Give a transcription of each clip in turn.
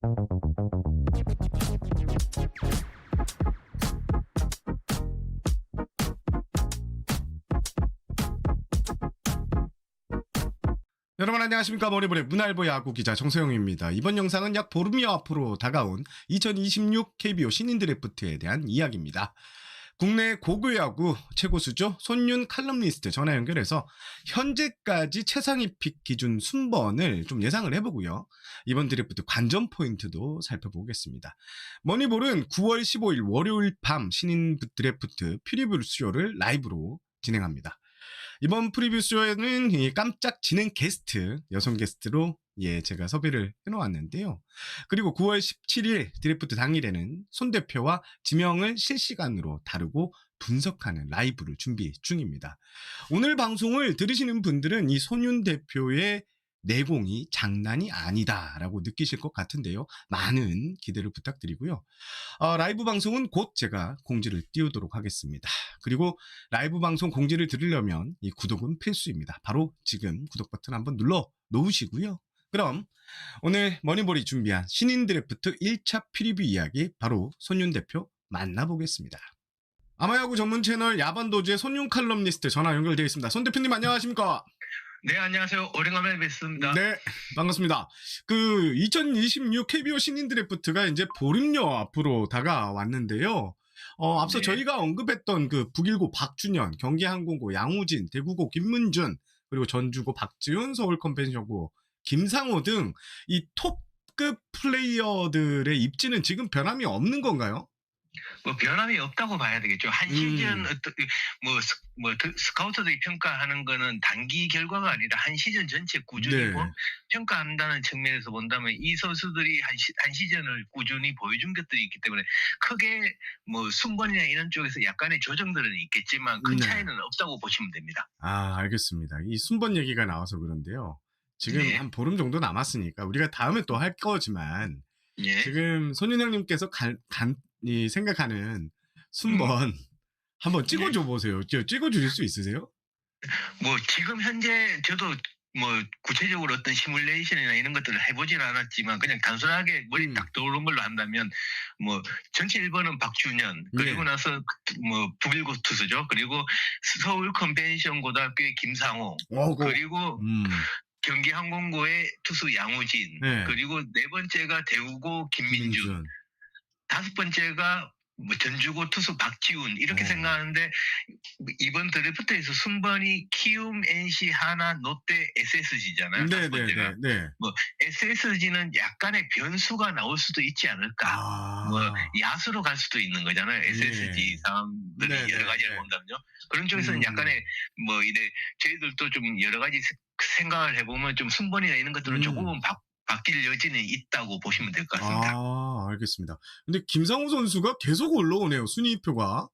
여러분 안녕하십니까. 머니볼의 문알보 야구 기자 정세영입니다. 이번 영상은 약 보름여 앞으로 다가온 2026 KBO 신인 드래프트에 대한 이야기입니다. 국내 고교 야구 최고수죠. 손윤 칼럼니스트 전화 연결해서 현재까지 최상위 픽 기준 순번을 좀 예상을 해보고요. 이번 드래프트 관전 포인트도 살펴보겠습니다. 머니볼은 9월 15일 월요일 밤 신인 드래프트 프리뷰 쇼를 라이브로 진행합니다. 이번 프리뷰 쇼에는 이 깜짝 진행 게스트, 여성 게스트로 제가 섭외를 해놓았는데요. 그리고 9월 17일 드래프트 당일에는 손 대표와 지명을 실시간으로 다루고 분석하는 라이브를 준비 중입니다. 오늘 방송을 들으시는 분들은 이 손윤 대표의 내공이 장난이 아니다라고 느끼실 것 같은데요. 많은 기대를 부탁드리고요. 라이브 방송은 곧 제가 공지를 띄우도록 하겠습니다. 그리고 라이브 방송 공지를 들으려면 이 구독은 필수입니다. 바로 지금 구독 버튼 한번 눌러 놓으시고요. 그럼 오늘 머니볼이 준비한 신인 드래프트 1차 프리뷰 이야기 바로 손윤 대표 만나보겠습니다. 아마야구 전문 채널 야반도주의 손윤 칼럼니스트 전화 연결되어 있습니다. 손 대표님 안녕하십니까? 네, 안녕하세요. 오랜만에 뵙습니다. 네, 반갑습니다. 2026 KBO 신인 드래프트가 이제 보름여 앞으로 다가왔는데요. 앞서 네. 저희가 언급했던 북일고 박준현, 경기항공고 양우진, 대구고 김문준, 그리고 전주고 박지훈, 서울 컨벤션고 김상호 등 이 톱급 플레이어들의 입지는 지금 변함이 없는 건가요? 뭐 변함이 없다고 봐야 되겠죠. 한 시즌 스카우터들이 평가하는 거는 단기 결과가 아니라 한 시즌 전체 꾸준히고 네. 평가한다는 측면에서 본다면 이 선수들이 한 시즌을 꾸준히 보여준 것들이 있기 때문에 크게 뭐 순번이나 이런 쪽에서 약간의 조정들은 있겠지만 큰 네. 차이는 없다고 보시면 됩니다. 알겠습니다. 이 순번 얘기가 나와서 그런데요. 지금 네. 한 보름 정도 남았으니까 우리가 다음에 또 할 거지만 예. 지금 손윤 형님께서 생각하는 순번 한번 찍어줘 보세요. 찍어주실 수 있으세요? 뭐 지금 현재 저도 뭐 구체적으로 어떤 시뮬레이션이나 이런 것들을 해보진 않았지만 그냥 단순하게 머리 딱 떠오른 걸로 한다면 뭐 전체 1번은 박준현, 그리고 네. 나서 뭐 북일고 투수죠. 그리고 서울 컨벤션 고등학교의 김상호, 그리고 경기항공고의 투수 양우진, 네. 그리고 네 번째가 대구고 김민준, 다섯 번째가 뭐 전주고 투수 박지훈, 이렇게 생각하는데 이번 드래프트에서 순번이 키움, NC, 하나, 롯데, SSG잖아요. 다섯 번째가. 뭐 SSG는 약간의 변수가 나올 수도 있지 않을까. 뭐 야수로 갈 수도 있는 거잖아요. SSG 사람들이 여러 가지를 본다면요. 그런 쪽에서는 약간의 뭐 이래 저희들도 좀 여러 가지 생각을 해보면 좀 순번이나 이런 것들은 조금은 바뀔 여지는 있다고 보시면 될 것 같습니다. 알겠습니다. 근데 김상우 선수가 계속 올라오네요, 순위표가.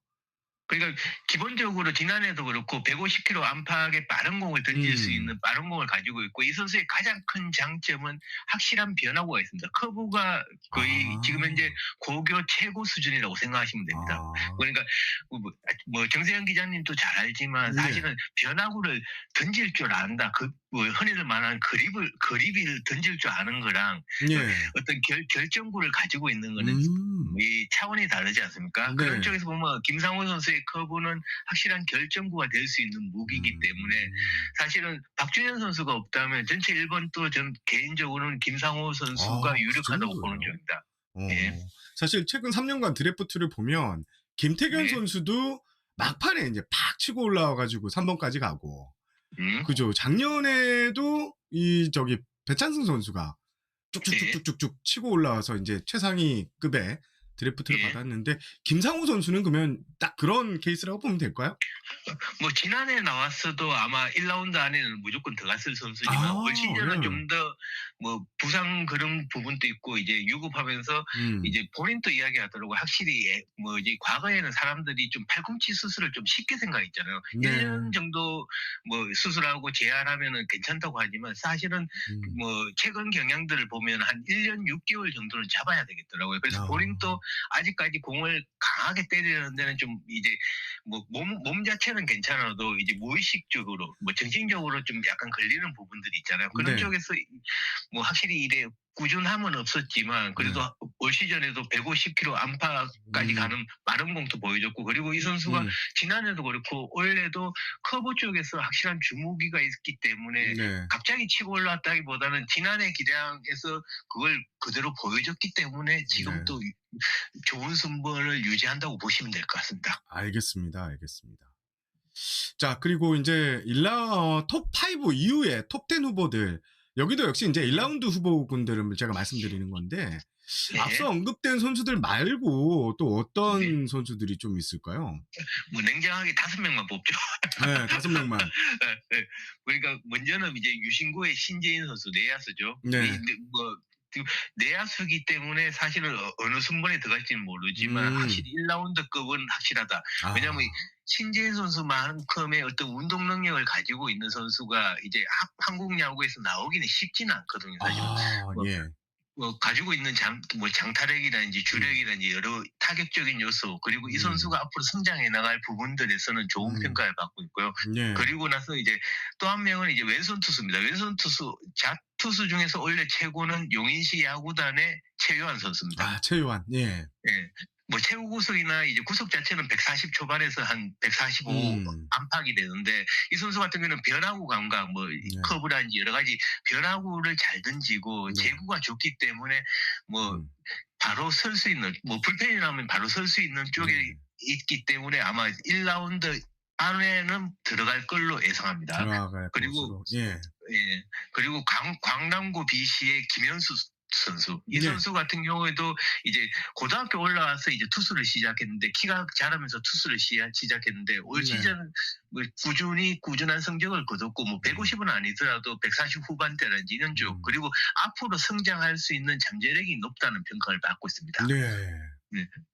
그러니까 기본적으로 지난해도 그렇고 150km 안팎의 빠른 공을 던질 수 있는 빠른 공을 가지고 있고, 이 선수의 가장 큰 장점은 확실한 변화구가 있습니다. 커브가 거의 지금 현재 고교 최고 수준이라고 생각하시면 됩니다. 그러니까 뭐 정세영 기자님도 잘 알지만 사실은 변화구를 던질 줄 안다. 뭐 흔히들 말하는 그립을 던질 줄 아는 거랑 어떤 결정구를 가지고 있는 거는 이 차원이 다르지 않습니까? 그런 쪽에서 보면 김상호 선수의 커브는 확실한 결정구가 될 수 있는 무기이기 때문에 사실은 박준현 선수가 없다면 전체 1번 또 전 개인적으로는 김상호 선수가 유력하다고 보는 중입니다. 사실 최근 3년간 드래프트를 보면 김태균 선수도 막판에 이제 팍 치고 올라와가지고 3번까지 가고, 그죠. 작년에도 배찬승 선수가 쭉쭉쭉쭉쭉 치고 올라와서 이제 최상위급의 드래프트를 받았는데, 김상우 선수는 그러면 딱 그런 케이스라고 보면 될까요? 뭐 지난해 나왔어도 아마 1라운드 안에는 무조건 들어갔을 선수지만 올 시즌은 좀 더 뭐 부상 그런 부분도 있고 이제 유급하면서 이제 본인도 이야기하더라고. 확실히 뭐지 과거에는 사람들이 좀 팔꿈치 수술을 좀 쉽게 생각했잖아요. 1년 정도 뭐 수술하고 재활하면은 괜찮다고 하지만 사실은 뭐 최근 경향들을 보면 한 1년 6개월 정도는 잡아야 되겠더라고요. 그래서 본인도 아직까지 공을 강하게 때리는 데는 좀 이제 뭐 몸 자체는 괜찮아도 이제 무의식적으로 뭐 정신적으로 좀 약간 걸리는 부분들이 있잖아요. 그런 네. 쪽에서 뭐 확실히 이래 꾸준함은 없었지만 그래도 네. 올 시즌에도 150km 안팎까지 음. 가는 빠른 공도 보여줬고, 그리고 이 선수가 지난해도 그렇고 올해도 커브 쪽에서 확실한 주무기가 있기 때문에 네. 갑자기 치고 올라왔다기보다는 지난해 기량에서 그걸 그대로 보여줬기 때문에 지금 네. 또 좋은 순번을 유지한다고 보시면 될 것 같습니다. 알겠습니다. 알겠습니다. 자, 그리고 이제 톱 5 이후에 톱 10 후보들, 여기도 역시 이제 1라운드 후보군들을 제가 말씀드리는 건데, 네. 앞서 언급된 선수들 말고 또 어떤 네. 선수들이 좀 있을까요? 뭐 냉정하게 5명만 뽑죠. 네, 5명만. 네. 그러니까 먼저는 이제 유신구의 신재인 선수 내야수죠. 네. 뭐 내야수기 때문에 사실은 어느 순번에 들어갈지는 모르지만 확실히 1라운드급은 확실하다. 아, 왜냐하면 신재인 선수만큼의 어떤 운동 능력을 가지고 있는 선수가 이제 한국 야구에서 나오기는 쉽지는 않거든요. 사실은. 뭐 예. 가지고 있는 장타력이라든지 주력이라든지 여러 타격적인 요소, 그리고 이 선수가 앞으로 성장해 나갈 부분들에서는 좋은 평가를 받고 있고요. 예. 그리고 나서 이제 또 한 명은 이제 왼손 투수입니다. 왼손 투수, 좌투수 중에서 원래 최고는 용인시 야구단의 최요한 선수입니다. 아, 최요한. 예. 예. 뭐 최고 구속이나 이제 구속 자체는 140 초반에서 한 145 안팎이 되는데, 이 선수 같은 경우는 변화구 감각, 뭐 커브라든지 여러 가지 변화구를 잘 던지고 제구가 좋기 때문에 뭐 바로 설 수 있는, 뭐 불펜이 나면 바로 설 수 있는 쪽에 있기 때문에 아마 1라운드 안에는 들어갈 걸로 예상합니다. 그리고 예. 그리고 광남구 BC의 김현수 선수. 이 네. 선수 같은 경우에도 이제 고등학교 올라와서 이제 투수를 시작했는데, 키가 자라면서 투수를 시작했는데 올 시즌 뭐 꾸준한 성적을 거뒀고, 뭐 150은 아니더라도 140 후반대라든지 이런 쪽, 그리고 앞으로 성장할 수 있는 잠재력이 높다는 평가를 받고 있습니다. 네.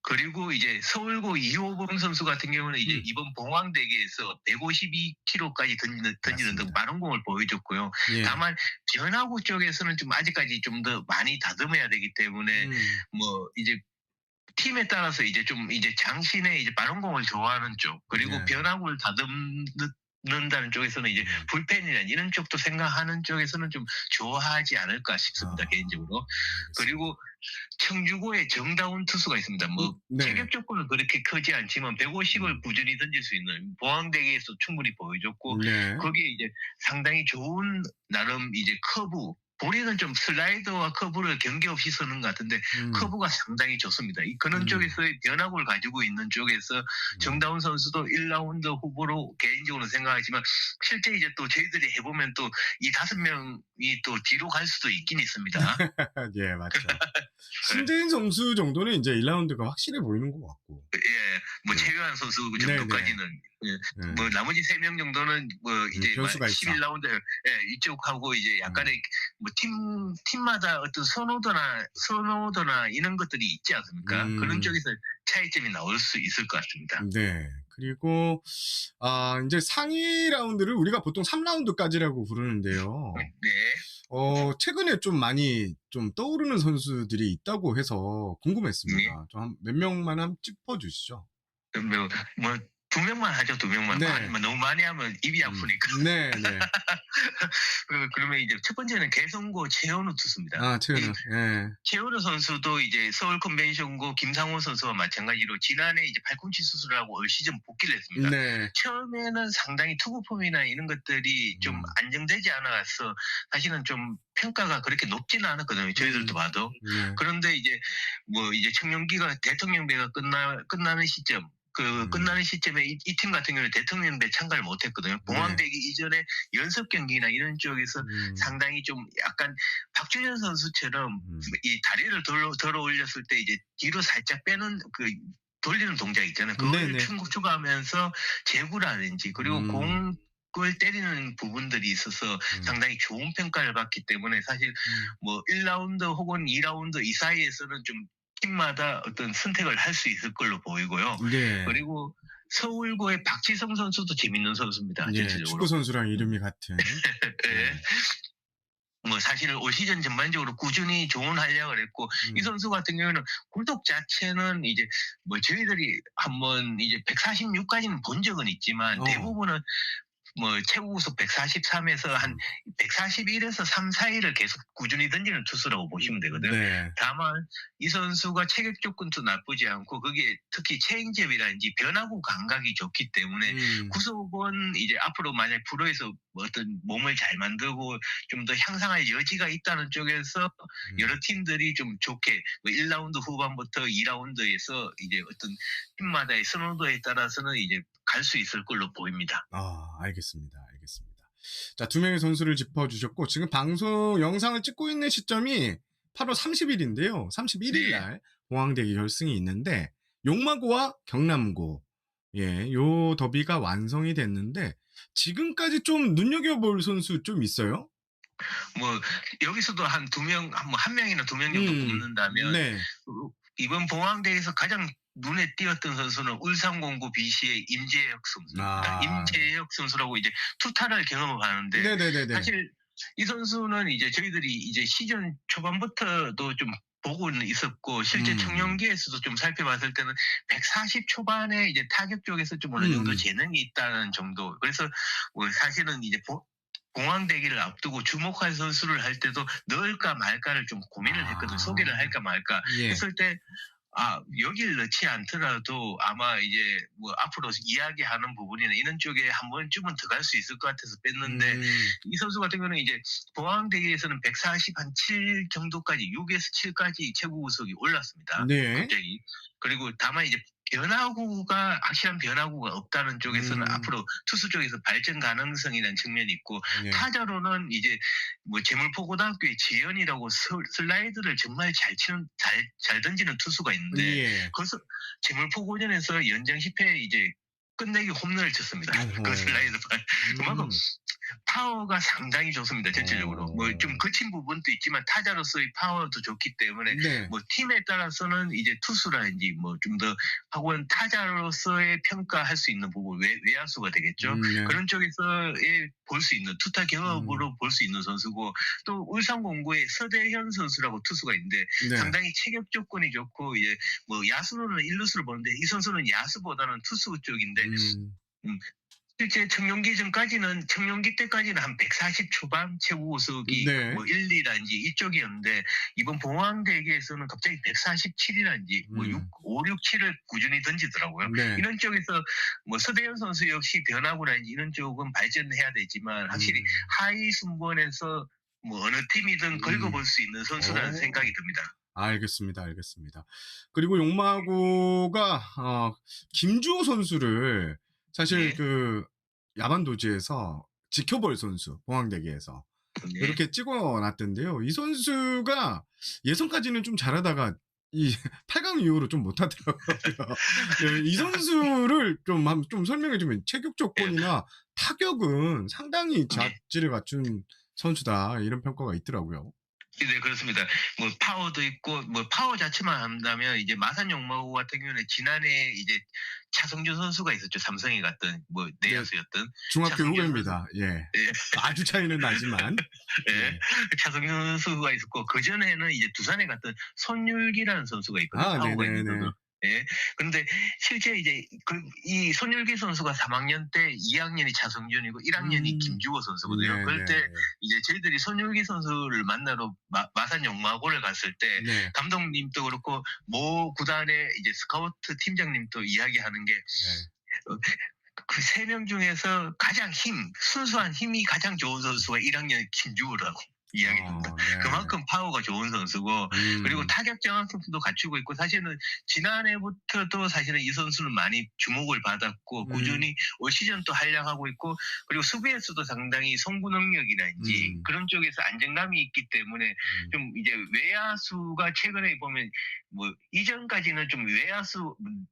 그리고 이제 서울고 이호범 선수 같은 경우는 이제 이번 봉황대계에서 152km까지 던지는 등 빠른 공을 보여줬고요. 다만 변화구 쪽에서는 좀 아직까지 좀 더 많이 다듬어야 되기 때문에 뭐 이제 팀에 따라서 이제 좀 이제 장신의 이제 빠른 공을 좋아하는 쪽, 그리고 변화구를 다듬는다는 쪽에서는 이제 불펜이나 이런 쪽도 생각하는 쪽에서는 좀 좋아하지 않을까 싶습니다, 개인적으로. 그리고 청주고의 정다운 투수가 있습니다. 뭐 체격 조건은 그렇게 크지 않지만 150을 꾸준히 던질 수 있는, 보항대계에서 충분히 보여줬고, 거기에 이제 상당히 좋은 나름 이제 커브, 볼에는 좀 슬라이더와 커브를 경계 없이 쓰는 것 같은데 커브가 상당히 좋습니다. 그런 쪽에서의 변화구를 가지고 있는 쪽에서 정다운 선수도 1라운드 후보로 개인적으로 생각하지만, 실제 이제 또 저희들이 해보면 또 이 5명이 또 뒤로 갈 수도 있긴 있습니다. 예, 맞죠. 신재인 선수 정도는 이제 1라운드가 확실해 보이는 것 같고. 뭐 최유한 선수 그 정도까지는. 뭐 나머지 3명 정도는 뭐 이제 11라운드 이쪽하고 이제 약간의 뭐 팀마다 어떤 선호도나 이런 것들이 있지 않습니까? 그런 쪽에서 차이점이 나올 수 있을 것 같습니다. 네. 그리고 이제 상위 라운드를 우리가 보통 3라운드까지라고 부르는데요. 최근에 좀 많이 좀 떠오르는 선수들이 있다고 해서 궁금했습니다. 좀 몇 명만 한번 짚어주시죠. 뭐 2명만 하죠, 2명만. 너무 많이 하면 입이 아프니까. 그러면 이제 첫 번째는 개성고 최현우 투수입니다. 최현우 선수도 이제 서울 컨벤션고 김상호 선수와 마찬가지로 지난해 이제 팔꿈치 수술하고 올 시즌 복귀를 했습니다. 처음에는 상당히 투구 폼이나 이런 것들이 좀 안정되지 않아서 사실은 좀 평가가 그렇게 높지는 않았거든요, 저희들도 봐도. 그런데 이제 뭐 이제 청룡기가 대통령배가 끝나는 시점, 끝나는 시점에 이 팀 같은 경우는 대통령배 참가를 못했거든요. 봉황대기 이전에 연습 경기나 이런 쪽에서 상당히 좀 약간 박준현 선수처럼 이 다리를 들어 올렸을 때 이제 뒤로 살짝 빼는 돌리는 동작 있잖아요. 그걸 추가하면서 제구라든지 그리고 공을 때리는 부분들이 있어서 상당히 좋은 평가를 받기 때문에, 사실 뭐 1라운드 혹은 2라운드 이 사이에서는 좀 팀마다 어떤 선택을 할 수 있을 걸로 보이고요. 그리고 서울고의 박지성 선수도 재밌는 선수입니다. 축구 선수랑 이름이 같은. 뭐 사실 올 시즌 전반적으로 꾸준히 좋은 활약을 했고 이 선수 같은 경우에는 굴독 자체는 이제 뭐 저희들이 한번 이제 146까지는 본 적은 있지만 어. 대부분은 뭐 최고 구속 143에서 한 141에서 3 사이를 계속 꾸준히 던지는 투수라고 보시면 되거든요. 네. 다만 이 선수가 체격 조건도 나쁘지 않고 거기에 특히 체인지업이라든지 변화구 감각이 좋기 때문에 음. 구속은 이제 앞으로 만약 프로에서 뭐 어떤 몸을 잘 만들고 좀 더 향상할 여지가 있다는 쪽에서 여러 음. 팀들이 좀 좋게 뭐 1라운드 후반부터 2라운드에서 이제 어떤 팀마다의 선호도에 따라서는 이제 갈 수 있을 걸로 보입니다. 아, 알겠습니다. 알겠습니다. 자, 두 명의 선수를 짚어주셨고, 지금 방송 영상을 찍고 있는 시점이 8월 30일인데요. 31일 네. 날 봉황대기 결승이 있는데, 용마고와 경남고, 예, 요 더비가 완성이 됐는데, 지금까지 좀 눈여겨볼 선수 좀 있어요? 뭐 여기서도 한 두 명, 뭐 한 명이나 두 명 정도 꼽는다면 네. 이번 봉황대에서 가장 눈에 띄었던 선수는 울산공고 BC의 임재혁 선수입니다. 아, 임재혁 선수라고 이제 투타를 경험을 하는데 네네네네. 사실 이 선수는 이제 저희들이 이제 시즌 초반부터도 좀 보고는 있었고 실제 청년기에서도 좀 살펴봤을 때는 140 초반에 이제 타격 쪽에서 좀 어느 정도 재능이 있다는 정도. 그래서 뭐 사실은 이제 공황대기를 앞두고 주목할 선수를 할 때도 넣을까 말까를 좀 고민을 했거든. 소개를 할까 말까 예. 했을 때 여길 넣지 않더라도 아마 이제 뭐 앞으로 이야기하는 부분이나 이런 쪽에 한 번쯤은 들어갈 수 있을 것 같아서 뺐는데 이 선수 같은 경우는 이제 봉황대기에서는 147 정도까지 6에서 7까지 최고 구속이 올랐습니다. 네. 갑자기. 그리고 다만 이제 변화구가 확실한 변화구가 없다는 쪽에서는 앞으로 투수 쪽에서 발전 가능성이라는 측면이 있고 예. 타자로는 이제 뭐 제물포고등학교의 재현이라고 슬라이드를 정말 잘 던지는 투수가 있는데 예. 그래서 제물포고전에서 연장 10회 이제 끝내기 홈런을 쳤습니다. 그 슬라이드 그만큼 파워가 상당히 좋습니다. 전체적으로 뭐 좀 거친 부분도 있지만 타자로서의 파워도 좋기 때문에 네. 뭐 팀에 따라서는 이제 투수라든지 뭐 좀 더 혹은 타자로서의 평가할 수 있는 부분 외야수가 되겠죠. 네. 그런 쪽에서의 볼 수 있는 투타 경험으로 볼 수 있는 선수고 또 울산공고의 서대현 선수라고 투수가 있는데 네. 상당히 체격 조건이 좋고 이제 뭐 야수로는 일루수를 보는데 이 선수는 야수보다는 투수 쪽인데 실제 청룡기 전까지는 청룡기 때까지는 한 140 초반 최고 구속이 네. 뭐 1, 2라든지 이쪽이었는데 이번 봉황대기에서는 갑자기 147이라든지 뭐 5, 6, 7을 꾸준히 던지더라고요. 네. 이런 쪽에서 뭐 서대현 선수 역시 변화구라든지 이런 쪽은 발전해야 되지만 확실히 하위 순번에서 뭐 어느 팀이든 긁어볼 수 있는 선수라는 생각이 듭니다. 알겠습니다. 알겠습니다. 그리고 용마고가 김주호 선수를 사실 네. 그 야만도지에서 지켜볼 선수 봉황대기에서 네. 이렇게 찍어놨던데요. 이 선수가 예선까지는 좀 잘하다가 이 8강 이후로 좀 못하더라고요. 네, 이 선수를 좀 설명해주면 체격 조건이나 타격은 상당히 자질을 갖춘 선수다 이런 평가가 있더라고요. 네, 그렇습니다. 뭐 파워도 있고 뭐 파워 자체만 한다면 이제 마산 용마고 같은 경우는 지난해 이제 차성준 선수가 있었죠. 삼성에 갔던 뭐 내야수였던 중학교 차성준 후배입니다. 예. 네. 아주 차이는 나지만. 네. 차성준 선수가 있었고 그 전에는 이제 두산에 갔던 손율기라는 선수가 있거든요. 파워가 있는 선수. 예. 그런데 실제 이제 이 손율기 선수가 3학년 때 2학년이 차성준이고 1학년이 김주호 선수거든요. 그럴 때 이제 저희들이 손율기 선수를 만나러 마산 용마고를 갔을 때 감독님도 그렇고 모 구단의 이제 스카우트 팀장님도 이야기하는 게 그 3명 중에서 가장 순수한 힘이 가장 좋은 선수가 1학년 김주호라고 이야기합니다. 그만큼 파워가 좋은 선수고 그리고 타격 정확성도 갖추고 있고 사실은 지난해부터도 사실은 이 선수는 많이 주목을 받았고 꾸준히 올 시즌 또 활약하고 있고 그리고 수비에서도 상당히 송구 능력이라든지 그런 쪽에서 안정감이 있기 때문에 좀 이제 외야수가 최근에 보면 뭐 이전까지는 좀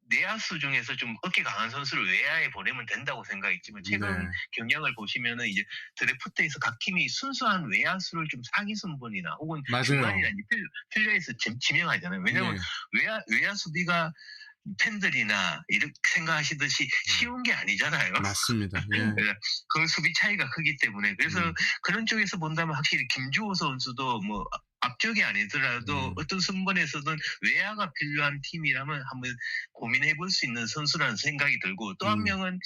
내야수 중에서 좀 어깨 강한 선수를 외야에 보내면 된다고 생각했지만 최근 경향을 보시면은 이제 드래프트에서 각 팀이 순수한 외야수를 좀 상위 순번이나 혹은 중간이나 필레에서 지명하잖아요. 왜냐하면 외야 수비가 팬들이나 이렇게 생각하시듯이 쉬운 게 아니잖아요. 맞습니다. 예. 그러니까 그 수비 차이가 크기 때문에 그래서 음. 그런 쪽에서 본다면 확실히 김주호 선수도 뭐 앞쪽이 아니더라도 어떤 순번에서든 외야가 필요한 팀이라면 한번 고민해 볼 수 있는 선수라는 생각이 들고 또 한 음. 명은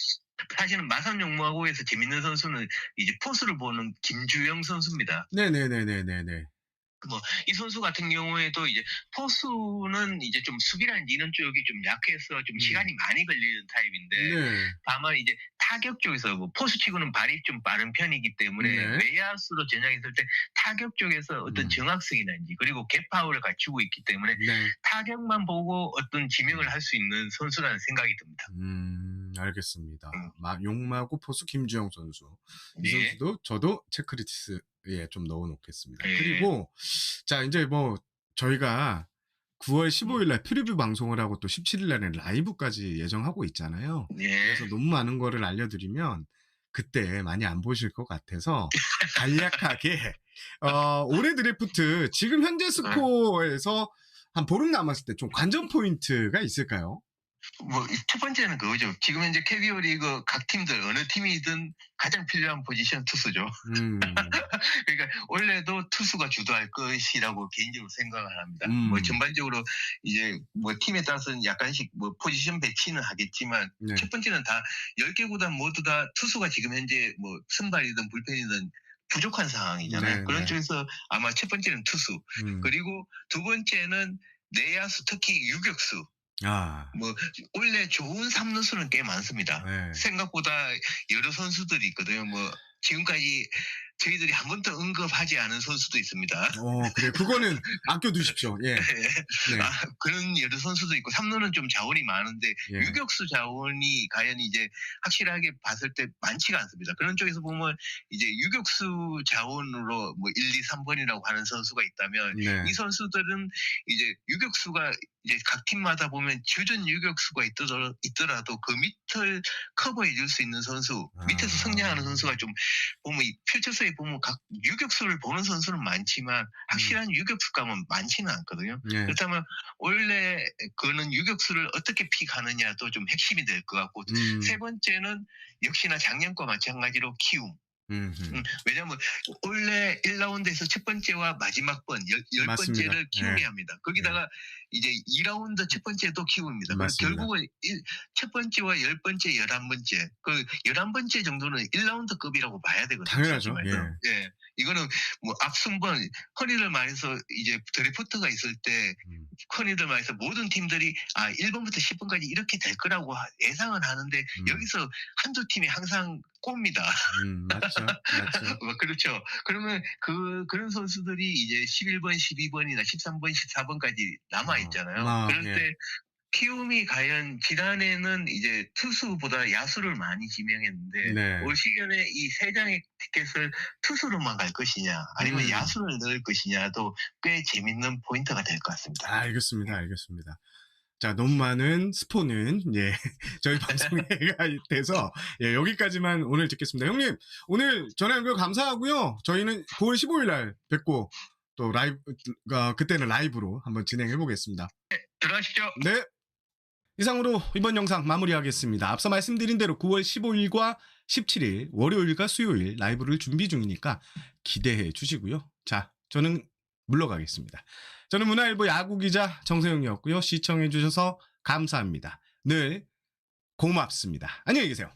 사실은 마산 용무하고에서 재밌는 선수는 이제 포수를 보는 김주영 선수입니다. 네네네네네네. 이 선수 같은 경우에도 이제 포수는 이제 좀 수비라는 이런 쪽이 좀 약해서 좀 시간이 많이 걸리는 타입인데 네. 다만 이제 타격 쪽에서 뭐 포수치고는 발이 좀 빠른 편이기 때문에 네. 외야수로 전향했을 때 타격 쪽에서 어떤 정확성이라든지 그리고 갭파워를 갖추고 있기 때문에 네. 타격만 보고 어떤 지명을 할 수 있는 선수라는 생각이 듭니다. 알겠습니다. 음. 용마고 포수 김주영 선수. 이 네. 선수도 저도 체크리스트에 좀 넣어 놓겠습니다. 네. 그리고 자, 이제 뭐 저희가 9월 15일 날 프리뷰 방송을 하고 또 17일 날에 라이브까지 예정하고 있잖아요. 네. 그래서 너무 많은 거를 알려드리면 그때 많이 안 보실 것 같아서 간략하게 올해 드래프트 지금 현재 스코어에서 한 보름 남았을 때 좀 관전 포인트가 있을까요? 첫 번째는 그거죠. 지금 현재 KBO 리그 각 팀들 어느 팀이든 가장 필요한 포지션 투수죠. 그러니까 원래도 투수가 주도할 것이라고 개인적으로 생각을 합니다. 전반적으로 이제 팀에 따라서는 약간씩 포지션 배치는 하겠지만 네. 첫 번째는 다 10개 구단 모두 다 투수가 지금 현재 선발이든 불펜이든 부족한 상황이잖아요. 네, 그런 네. 쪽에서 아마 첫 번째는 투수. 그리고 두 번째는 내야수 특히 유격수. 원래 좋은 3루수는 꽤 많습니다. 네. 생각보다 여러 선수들이 있거든요. 지금까지 저희들이 한 번도 언급하지 않은 선수도 있습니다. 그래. 그거는 아껴두십시오. 예. 네. 그런 여러 선수도 있고 3루는 좀 자원이 많은데 예. 유격수 자원이 과연 이제 확실하게 봤을 때 많지가 않습니다. 그런 쪽에서 보면 이제 유격수 자원으로 1, 2, 3번이라고 하는 선수가 있다면 네. 이 선수들은 이제 유격수가 이제 각 팀마다 보면 주전 유격수가 있더라도 그 밑을 커버해 줄 수 있는 선수, 밑에서 성장하는 선수가 좀 보면 이 펼쳐서에 보면 각 유격수를 보는 선수는 많지만 확실한 유격수감은 많지는 않거든요. 예. 그렇다면 원래 그는 유격수를 어떻게 픽하느냐도 좀 핵심이 될 것 같고 세 번째는 역시나 작년과 마찬가지로 키움. 왜냐하면 원래 1라운드에서 첫 번째와 마지막 번, 열 맞습니다. 번째를 키우게 예. 합니다. 거기다가 이제 2라운드 첫 번째도 키웁니다. 맞습니다. 결국은 첫 번째와 10번째, 11번째, 그 11번째 정도는 1라운드급이라고 봐야 되거든요. 당연하죠. 예. 이거는 앞순번, 흔히들 말해서 이제 드래프트가 있을 때 흔히들 말해서 모든 팀들이 1번부터 10번까지 이렇게 될 거라고 예상은 하는데 여기서 한두 팀이 항상 꼽니다. 맞죠. 그렇죠. 그러면 그런 선수들이 이제 11번, 12번이나 13번, 14번까지 남아 있잖아요. 그럴 때 키움이 과연 지난해는 이제 투수보다 야수를 많이 지명했는데 네. 올 시즌에 이 세 장의 티켓을 투수로만 갈 것이냐 아니면 야수를 넣을 것이냐도 꽤 재밌는 포인트가 될 것 같습니다. 알겠습니다. 자, 너무 많은 스포는 저희 방송에 돼서 여기까지만 오늘 듣겠습니다. 형님, 오늘 전화 연결 감사하고요. 저희는 9월 15일 날 뵙고 또 라이브 그때는 라이브로 한번 진행해 보겠습니다. 네, 들어가시죠. 네. 이상으로 이번 영상 마무리하겠습니다. 앞서 말씀드린 대로 9월 15일과 17일 월요일과 수요일 라이브를 준비 중이니까 기대해 주시고요. 자, 저는 물러가겠습니다. 저는 문화일보 야구기자 정세영이었고요. 시청해 주셔서 감사합니다. 늘 고맙습니다. 안녕히 계세요.